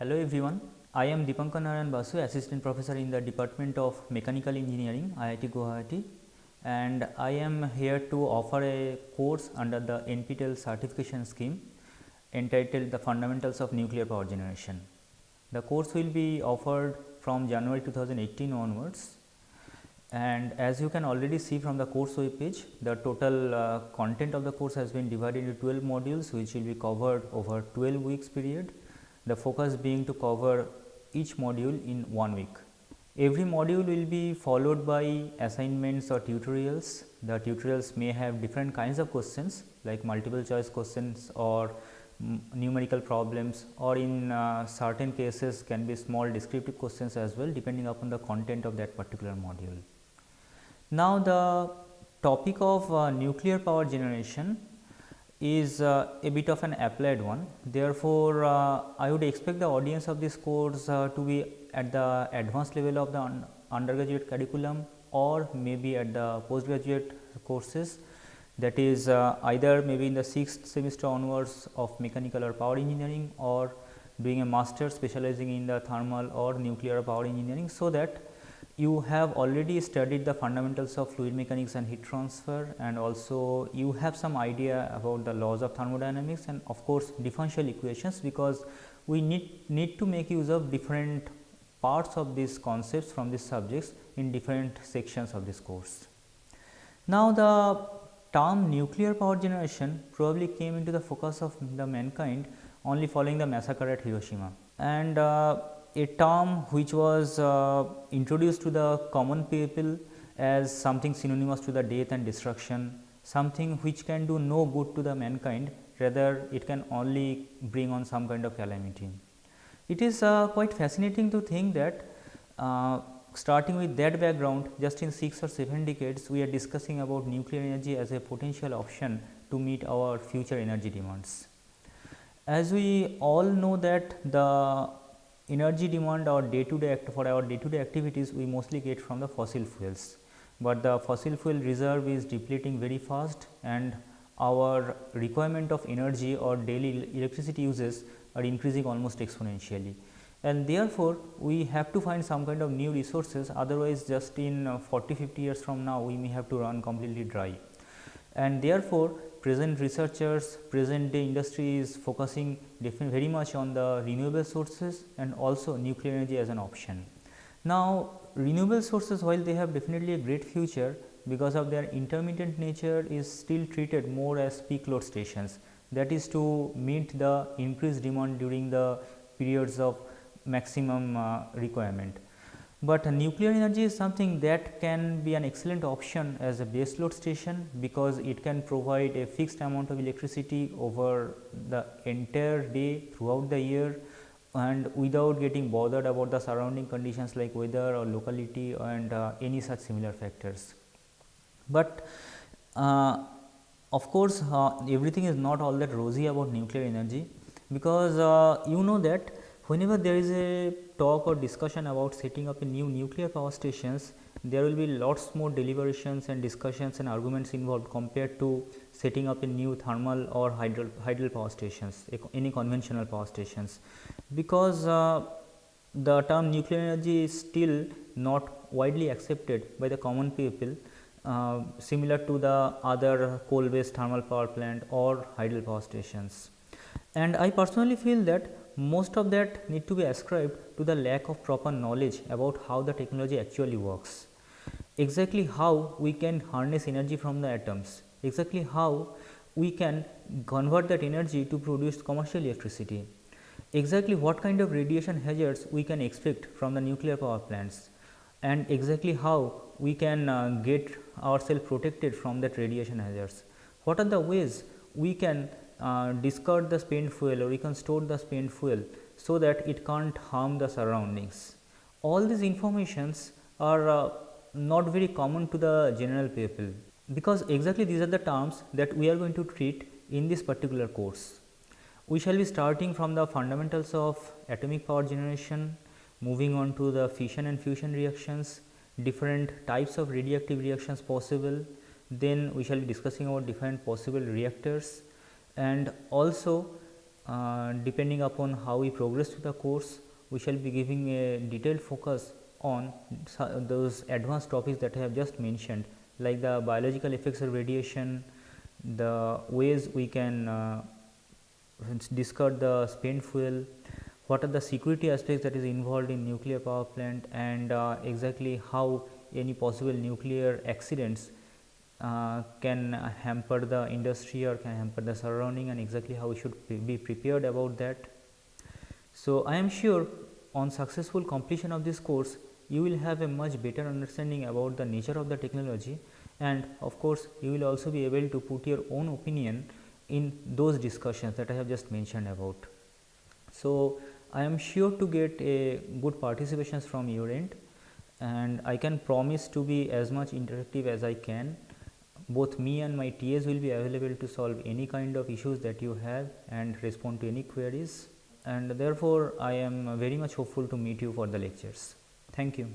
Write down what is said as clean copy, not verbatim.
Hello everyone, I am Dipankar Narayan Basu, Assistant Professor in the Department of Mechanical Engineering, IIT Guwahati, and I am here to offer a course under the NPTEL certification scheme entitled The Fundamentals of Nuclear Power Generation. The course will be offered from January 2018 onwards, and as you can already see from the course web page, the total content of the course has been divided into 12 modules which will be covered over 12 weeks period. The focus being to cover each module in 1 week. Every module will be followed by assignments or tutorials. The tutorials may have different kinds of questions like multiple choice questions or numerical problems, or in certain cases can be small descriptive questions as well, depending upon the content of that particular module. Now, the topic of nuclear power generation is a bit of an applied one. Therefore, I would expect the audience of this course to be at the advanced level of the undergraduate curriculum or maybe at the postgraduate courses, that is either maybe in the 6th semester onwards of mechanical or power engineering, or doing a master specializing in the thermal or nuclear power engineering, so that you have already studied the fundamentals of fluid mechanics and heat transfer, and also you have some idea about the laws of thermodynamics and of course differential equations, because we need to make use of different parts of these concepts from these subjects in different sections of this course. Now, the term nuclear power generation probably came into the focus of the mankind only following the massacre at Hiroshima, and a term which was introduced to the common people as something synonymous to the death and destruction, something which can do no good to the mankind, rather it can only bring on some kind of calamity. It is quite fascinating to think that starting with that background, just in 6 or 7 decades we are discussing about nuclear energy as a potential option to meet our future energy demands. As we all know that the energy demand for our day to day activities we mostly get from the fossil fuels, but the fossil fuel reserve is depleting very fast, and our requirement of energy or daily electricity uses are increasing almost exponentially, and therefore, we have to find some kind of new resources, otherwise just in 40-50 years from now we may have to run completely dry. And therefore, present researchers, present day industry is focusing very much on the renewable sources and also nuclear energy as an option. Now, renewable sources, while they have definitely a great future, because of their intermittent nature, is still treated more as peak load stations, that is to meet the increased demand during the periods of maximum requirement. But nuclear energy is something that can be an excellent option as a base load station, because it can provide a fixed amount of electricity over the entire day throughout the year, and without getting bothered about the surrounding conditions like weather or locality and any such similar factors. But of course, everything is not all that rosy about nuclear energy, because you know that whenever there is a talk or discussion about setting up a new nuclear power stations, there will be lots more deliberations and discussions and arguments involved compared to setting up a new thermal or hydel power stations, any conventional power stations, because the term nuclear energy is still not widely accepted by the common people, similar to the other coal based thermal power plant or hydel power stations. And I personally feel that most of that need to be ascribed to the lack of proper knowledge about how the technology actually works, exactly how we can harness energy from the atoms, exactly how we can convert that energy to produce commercial electricity, exactly what kind of radiation hazards we can expect from the nuclear power plants, and exactly how we can get ourselves protected from that radiation hazards. What are the ways we can discard the spent fuel, or we can store the spent fuel so that it can't harm the surroundings. All these informations are not very common to the general people, because exactly these are the terms that we are going to treat in this particular course. We shall be starting from the fundamentals of atomic power generation, moving on to the fission and fusion reactions, different types of radioactive reactions possible, then we shall be discussing about different possible reactors, and also depending upon how we progress through the course, we shall be giving a detailed focus on those advanced topics that I have just mentioned, like the biological effects of radiation, the ways we can discard the spent fuel, what are the security aspects that is involved in nuclear power plant, and exactly how any possible nuclear accidents can hamper the industry or can hamper the surrounding, and exactly how we should be prepared about that. So, I am sure on successful completion of this course, you will have a much better understanding about the nature of the technology, and of course, you will also be able to put your own opinion in those discussions that I have just mentioned about. So, I am sure to get a good participations from your end, and I can promise to be as much interactive as I can. Both me and my TAs will be available to solve any kind of issues that you have and respond to any queries, and therefore, I am very much hopeful to meet you for the lectures. Thank you.